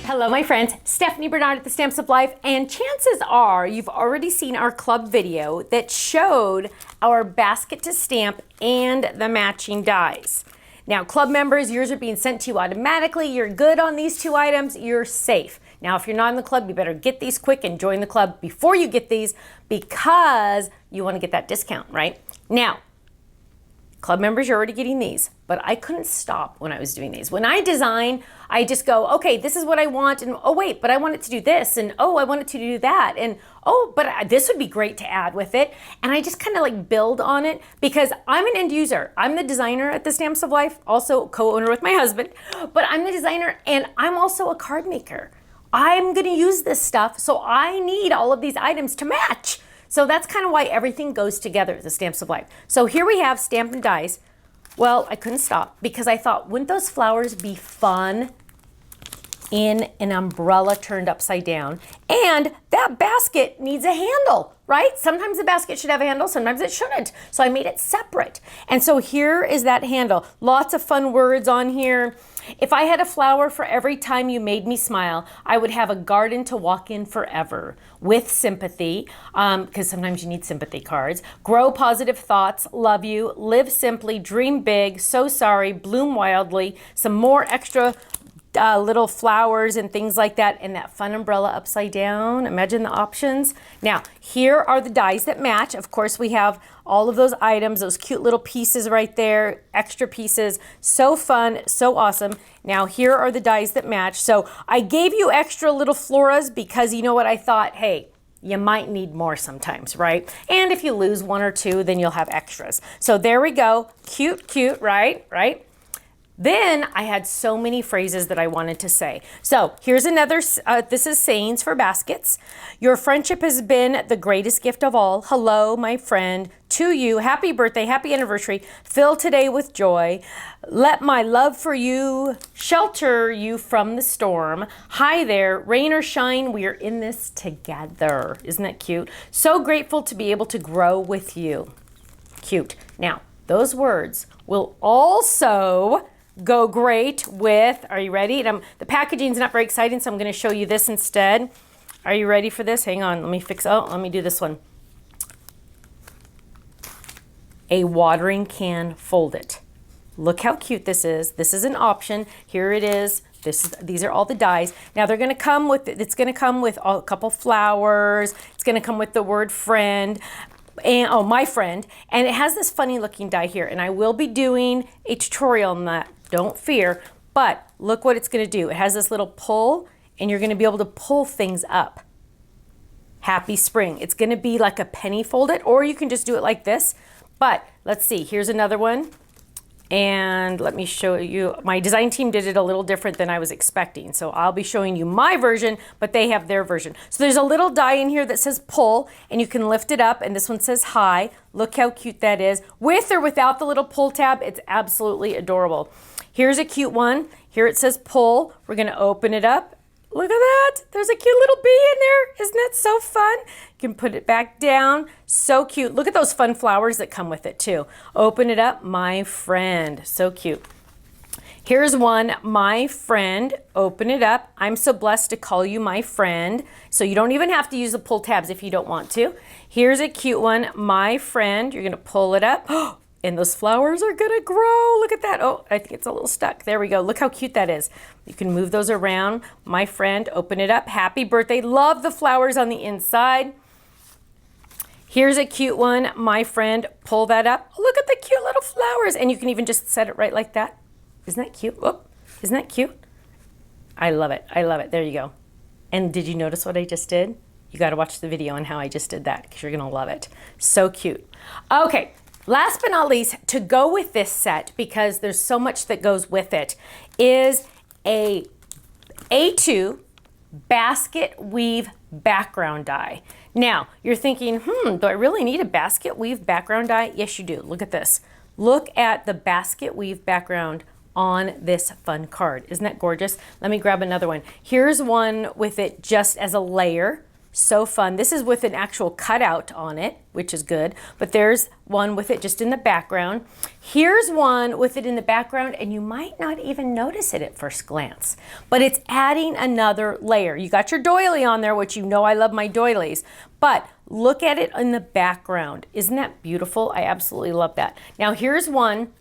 Hello my friends, Stephanie Bernard at the Stamps of Life, and chances are you've already seen our club video that showed our basket to stamp and the matching dies. Now club members, yours are being sent to you automatically. You're good on these two items, you're safe. Now if you're not in the club, you better get these quick and join the club before you get these because you want to get that discount, right? Now, club members, you're already getting these, but I couldn't stop when I was doing these. When I design, I just go, okay, this is what I want, and oh wait, but I want it to do this, and oh, I want it to do that, and oh, but this would be great to add with it. And I just kind of like build on it because I'm an end user. I'm the designer at the Stamps of Life, also co-owner with my husband, but I'm the designer and I'm also a card maker. I'm gonna use this stuff, so I need all of these items to match. So that's kind of why everything goes together, the Stamps of Life. So here we have Stamp and Dies. Well, I couldn't stop because I thought, wouldn't those flowers be fun in an umbrella turned upside down? And that basket needs a handle, right? Sometimes the basket should have a handle, sometimes it shouldn't. So I made it separate. And so here is that handle. Lots of fun words on here. If I had a flower for every time you made me smile, I would have a garden to walk in forever with sympathy, because sometimes you need sympathy cards. Grow positive thoughts, love you, live simply, dream big, so sorry, bloom wildly, some more extra little flowers and things like that, and that fun umbrella upside down. Imagine the options. Now, here are the dies that match. Of course, we have all of those items, those cute little pieces right there, extra pieces. So fun, so awesome. Now, here are the dies that match. So I gave you extra little floras because you know what I thought? Hey, you might need more sometimes, right? And if you lose one or two, then you'll have extras. So there we go. Cute, cute, right? Right? Then I had so many phrases that I wanted to say. So here's another, this is sayings for baskets. Your friendship has been the greatest gift of all. Hello, my friend, to you. Happy birthday, happy anniversary. Fill today with joy. Let my love for you shelter you from the storm. Hi there, rain or shine, we are in this together. Isn't that cute? So grateful to be able to grow with you. Cute. Now, those words will also go great with, are you ready? And the packaging's not very exciting, so I'm going to show you this instead. Are you ready for this? Hang on, let me do this one. A watering can, fold it. Look how cute this is. This is an option. Here it is. These are all the dies. Now they're going to come with, it's going to come with a couple flowers. It's going to come with the word friend. And oh, my friend. And it has this funny looking die here, and I will be doing a tutorial on that. Don't fear, but look what it's gonna do. It has this little pull, and you're gonna be able to pull things up. Happy spring. It's gonna be like a penny folded, or you can just do it like this. But let's see, here's another one. And let me show you, my design team did it a little different than I was expecting. So I'll be showing you my version, but they have their version. So there's a little die in here that says pull, and you can lift it up, and this one says hi. Look how cute that is. With or without the little pull tab, it's absolutely adorable. Here's a cute one. Here it says pull. We're gonna open it up. Look at that. There's a cute little bee in there. Isn't that so fun? You can put it back down. So cute. Look at those fun flowers that come with it too. Open it up, my friend. So cute. Here's one, my friend. Open it up. I'm so blessed to call you my friend. So you don't even have to use the pull tabs if you don't want to. Here's a cute one, my friend. You're gonna pull it up. And those flowers are gonna grow. Look at that. Oh, I think it's a little stuck. There we go. Look how cute that is. You can move those around. My friend, open it up. Happy birthday. Love the flowers on the inside. Here's a cute one. My friend, pull that up. Look at the cute little flowers. And you can even just set it right like that. Isn't that cute? Oh, isn't that cute? I love it. I love it. There you go. And did you notice what I just did? You got to watch the video on how I just did that because you're gonna love it. So cute. Okay. Last but not least, to go with this set, because there's so much that goes with it, is a A2 basket weave background die. Now, you're thinking, do I really need a basket weave background die? Yes, you do. Look at this. Look at the basket weave background on this fun card. Isn't that gorgeous? Let me grab another one. Here's one with it just as a layer. So fun. This is with an actual cutout on it, which is good. But there's one with it just in the background. Here's one with it in the background, and you might not even notice it at first glance. But it's adding another layer. You got your doily on there, which you know I love my doilies. But look at it in the background. Isn't that beautiful? I absolutely love that. Now here's one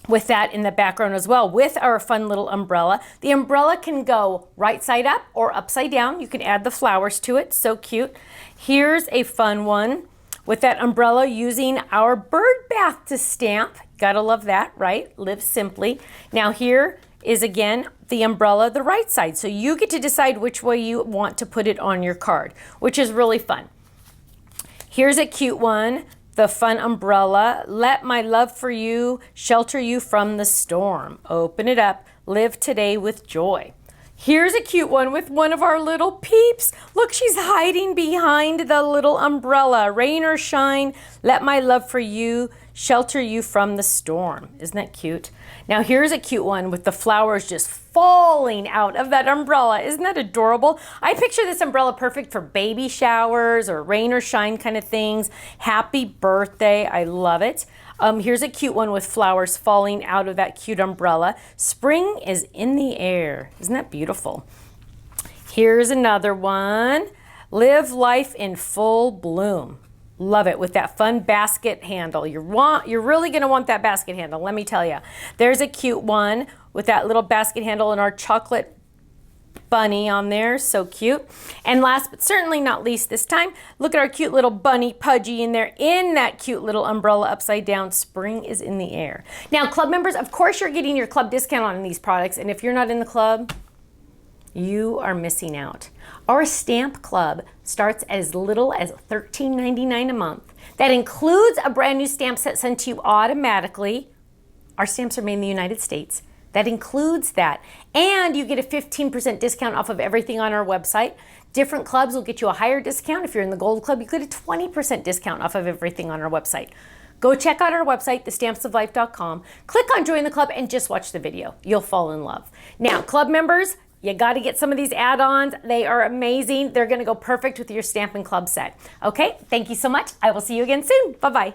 with that in the background as well, with our fun little umbrella. The umbrella can go right side up or upside down. You can add the flowers to it, so cute. Here's a fun one with that umbrella using our bird bath to stamp. Gotta love that, right? Live simply. Now here is again the umbrella, the right side. So you get to decide which way you want to put it on your card, which is really fun. Here's a cute one. The fun umbrella. Let my love for you shelter you from the storm. Open it up. Live today with joy. Here's a cute one with one of our little peeps. Look, she's hiding behind the little umbrella. Rain or shine, let my love for you shelter you from the storm. Isn't that cute? Now here's a cute one with the flowers just falling out of that umbrella. Isn't that adorable? I picture this umbrella perfect for baby showers or rain or shine kind of things. Happy birthday. I love it. Here's a cute one with flowers falling out of that cute umbrella. Spring is in the air. Isn't that beautiful? Here's another one. Live life in full bloom. Love it with that fun basket handle. You're really gonna want that basket handle, let me tell you. There's a cute one with that little basket handle and our chocolate bunny on there, so cute. And last but certainly not least this time, look at our cute little bunny Pudgy in there in that cute little umbrella upside down. Spring is in the air. Now club members, of course you're getting your club discount on these products, and if you're not in the club, you are missing out. Our stamp club starts as little as $13.99 a month. That includes a brand new stamp set sent to you automatically. Our stamps are made in the United States. That includes that. And you get a 15% discount off of everything on our website. Different clubs will get you a higher discount. If you're in the Gold Club, you get a 20% discount off of everything on our website. Go check out our website, thestampsoflife.com. Click on Join the Club and just watch the video. You'll fall in love. Now, club members, you got to get some of these add-ons. They are amazing. They're going to go perfect with your Stampin' Club set. Okay, thank you so much. I will see you again soon. Bye-bye.